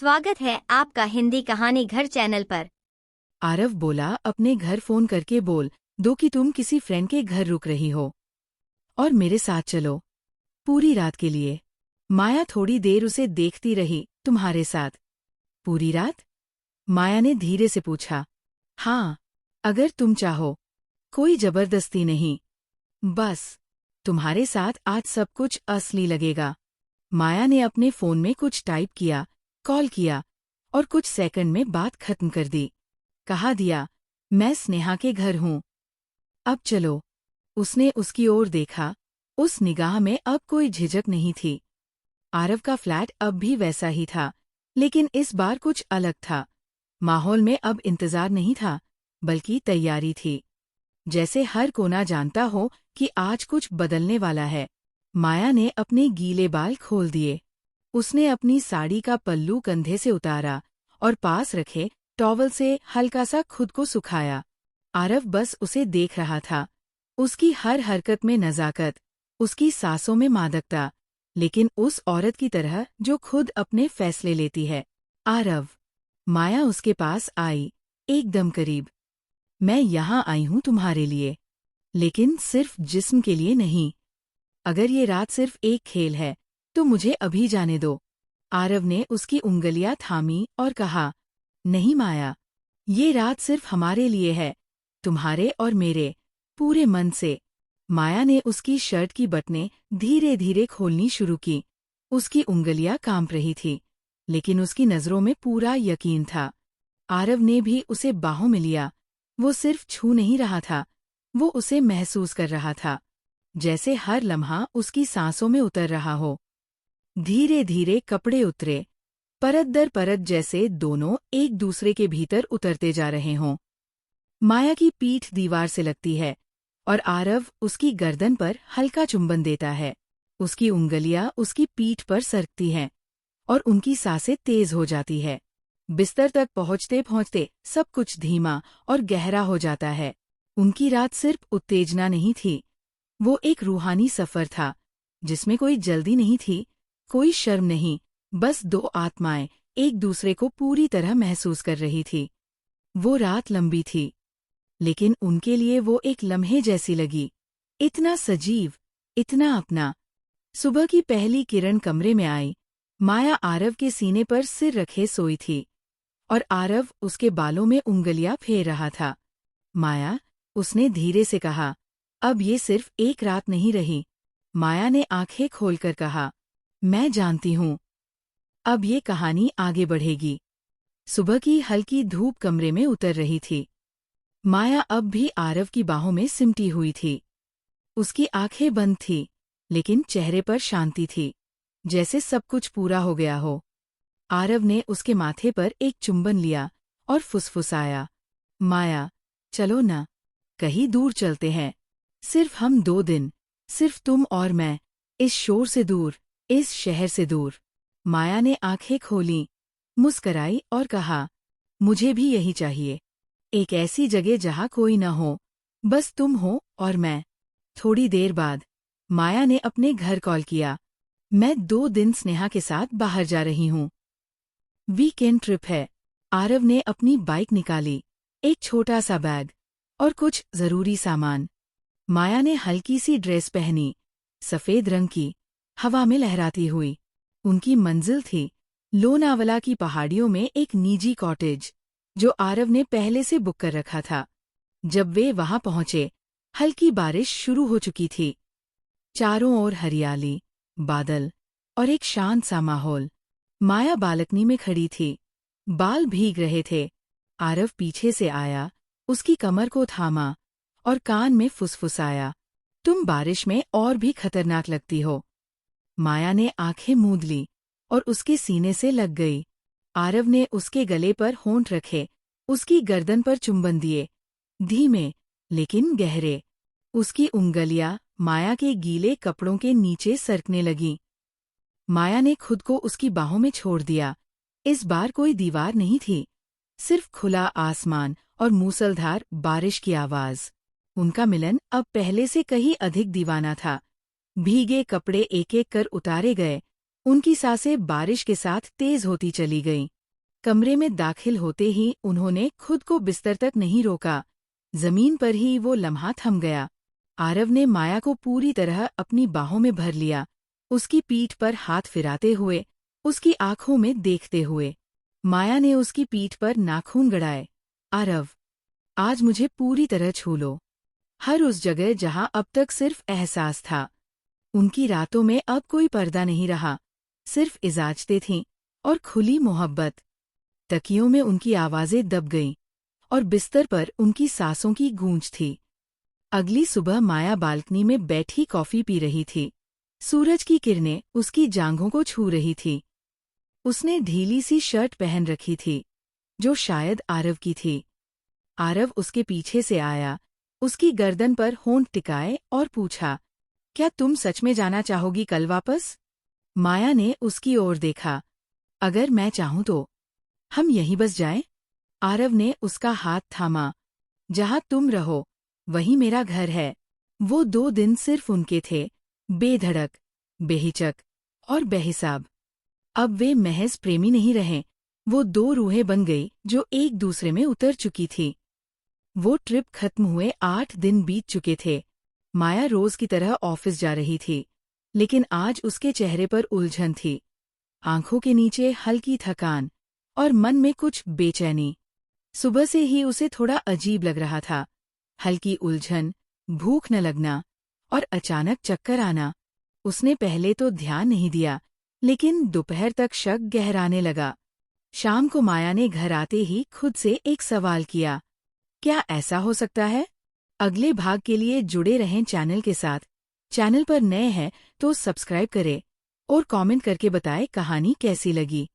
स्वागत है आपका हिंदी कहानी घर चैनल पर। आरव बोला, अपने घर फोन करके बोल दो कि तुम किसी फ्रेंड के घर रुक रही हो और मेरे साथ चलो पूरी रात के लिए। माया थोड़ी देर उसे देखती रही। तुम्हारे साथ पूरी रात? माया ने धीरे से पूछा। हाँ, अगर तुम चाहो, कोई जबरदस्ती नहीं, बस तुम्हारे साथ आज सब कुछ असली लगेगा। माया ने अपने फोन में कुछ टाइप किया, कॉल किया और कुछ सेकंड में बात खत्म कर दी। कहा दिया, मैं स्नेहा के घर हूं, अब चलो। उसने उसकी ओर देखा। उस निगाह में अब कोई झिझक नहीं थी। आरव का फ्लैट अब भी वैसा ही था, लेकिन इस बार कुछ अलग था। माहौल में अब इंतजार नहीं था, बल्कि तैयारी थी। जैसे हर कोना जानता हो कि आज कुछ बदलने वाला है। माया ने अपने गीले बाल खोल दिए। उसने अपनी साड़ी का पल्लू कंधे से उतारा और पास रखे टॉवल से हल्का सा खुद को सुखाया। आरव बस उसे देख रहा था। उसकी हर हरकत में नज़ाकत, उसकी सांसों में मादकता, लेकिन उस औरत की तरह जो खुद अपने फैसले लेती है। आरव, माया उसके पास आई, एकदम करीब। मैं यहाँ आई हूँ तुम्हारे लिए, लेकिन सिर्फ जिस्म के लिए नहीं। अगर ये रात सिर्फ एक खेल है तो मुझे अभी जाने दो। आरव ने उसकी उंगलियां थामी और कहा, नहीं माया, ये रात सिर्फ हमारे लिए है, तुम्हारे और मेरे, पूरे मन से। माया ने उसकी शर्ट की बटनें धीरे धीरे खोलनी शुरू की। उसकी उंगलियां कांप रही थी, लेकिन उसकी नजरों में पूरा यकीन था। आरव ने भी उसे बाहों में लिया। वो सिर्फ छू नहीं रहा था, वो उसे महसूस कर रहा था, जैसे हर लम्हा उसकी सांसों में उतर रहा हो। धीरे धीरे कपड़े उतरे, परत दर परत, जैसे दोनों एक दूसरे के भीतर उतरते जा रहे हों। माया की पीठ दीवार से लगती है और आरव उसकी गर्दन पर हल्का चुंबन देता है। उसकी उंगलियां उसकी पीठ पर सरकती हैं और उनकी सांसें तेज हो जाती है। बिस्तर तक पहुंचते पहुंचते सब कुछ धीमा और गहरा हो जाता है। उनकी रात सिर्फ उत्तेजना नहीं थी, वो एक रूहानी सफर था, जिसमें कोई जल्दी नहीं थी, कोई शर्म नहीं, बस दो आत्माएं एक दूसरे को पूरी तरह महसूस कर रही थी। वो रात लंबी थी, लेकिन उनके लिए वो एक लम्हे जैसी लगी, इतना सजीव, इतना अपना। सुबह की पहली किरण कमरे में आई। माया आरव के सीने पर सिर रखे सोई थी और आरव उसके बालों में उंगलियां फेर रहा था। माया, उसने धीरे से कहा, अब ये सिर्फ एक रात नहीं रही। माया ने आंखें खोलकर कहा, मैं जानती हूँ, अब ये कहानी आगे बढ़ेगी। सुबह की हल्की धूप कमरे में उतर रही थी। माया अब भी आरव की बाहों में सिमटी हुई थी। उसकी आंखें बंद थी, लेकिन चेहरे पर शांति थी, जैसे सब कुछ पूरा हो गया हो। आरव ने उसके माथे पर एक चुंबन लिया और फुसफुसाया, माया, चलो ना, कहीं दूर चलते हैं, सिर्फ हम 2 दिन, सिर्फ तुम और मैं, इस शोर से दूर, इस शहर से दूर। माया ने आंखें खोलीं, मुस्कराई और कहा, मुझे भी यही चाहिए, एक ऐसी जगह जहां कोई न हो, बस तुम हो और मैं। थोड़ी देर बाद माया ने अपने घर कॉल किया, मैं 2 दिन स्नेहा के साथ बाहर जा रही हूँ, वीकेंड ट्रिप है। आरव ने अपनी बाइक निकाली, एक छोटा सा बैग और कुछ जरूरी सामान। माया ने हल्की सी ड्रेस पहनी, सफेद रंग की, हवा में लहराती हुई। उनकी मंजिल थी लोनावला की पहाड़ियों में एक निजी कॉटेज, जो आरव ने पहले से बुक कर रखा था। जब वे वहां पहुंचे, हल्की बारिश शुरू हो चुकी थी। चारों ओर हरियाली, बादल और एक शांत सा माहौल। माया बालकनी में खड़ी थी, बाल भीग रहे थे। आरव पीछे से आया, उसकी कमर को थामा और कान में फुसफुसाया, तुम बारिश में और भी खतरनाक लगती हो। माया ने आंखें मूंद ली और उसके सीने से लग गई। आरव ने उसके गले पर होंठ रखे, उसकी गर्दन पर चुंबन दिए, धीमे लेकिन गहरे। उसकी उंगलियां माया के गीले कपड़ों के नीचे सरकने लगीं। माया ने खुद को उसकी बाहों में छोड़ दिया। इस बार कोई दीवार नहीं थी, सिर्फ खुला आसमान और मूसलधार बारिश की आवाज। उनका मिलन अब पहले से कहीं अधिक दीवाना था। भीगे कपड़े एक एक कर उतारे गए, उनकी सांसें बारिश के साथ तेज होती चली गईं। कमरे में दाखिल होते ही उन्होंने खुद को बिस्तर तक नहीं रोका। जमीन पर ही वो लम्हा थम गया। आरव ने माया को पूरी तरह अपनी बाहों में भर लिया, उसकी पीठ पर हाथ फिराते हुए, उसकी आंखों में देखते हुए। माया ने उसकी पीठ पर नाखून गड़ाए। आरव, आज मुझे पूरी तरह छू लो। हर उस जगह जहां अब तक सिर्फ एहसास था। उनकी रातों में अब कोई पर्दा नहीं रहा, सिर्फ इजाजतें थीं और खुली मोहब्बत। तकियों में उनकी आवाजें दब गईं और बिस्तर पर उनकी सांसों की गूंज थी। अगली सुबह माया बालकनी में बैठी कॉफी पी रही थी। सूरज की किरणें उसकी जांघों को छू रही थी। उसने ढीली सी शर्ट पहन रखी थी, जो शायद आरव की थी। आरव उसके पीछे से आया, उसकी गर्दन पर होंठ टिकाए और पूछा, क्या तुम सच में जाना चाहोगी कल वापस? माया ने उसकी ओर देखा। अगर मैं चाहूं तो हम यहीं बस जाएं? आरव ने उसका हाथ थामा। जहां तुम रहो वही मेरा घर है। वो 2 दिन सिर्फ उनके थे, बेधड़क, बेहिचक और बेहिसाब। अब वे महज प्रेमी नहीं रहे, वो 2 रूहें बन गई जो एक दूसरे में उतर चुकी थी। वो ट्रिप खत्म हुए 8 दिन बीत चुके थे। माया रोज की तरह ऑफिस जा रही थी, लेकिन आज उसके चेहरे पर उलझन थी। आंखों के नीचे हल्की थकान और मन में कुछ बेचैनी। सुबह से ही उसे थोड़ा अजीब लग रहा था। हल्की उलझन, भूख न लगना और अचानक चक्कर आना। उसने पहले तो ध्यान नहीं दिया, लेकिन दोपहर तक शक गहराने लगा। शाम को माया ने घर आते ही खुद से एक सवाल किया, क्या ऐसा हो सकता है? अगले भाग के लिए जुड़े रहें चैनल के साथ। चैनल पर नए हैं तो सब्सक्राइब करें और कमेंट करके बताएं कहानी कैसी लगी।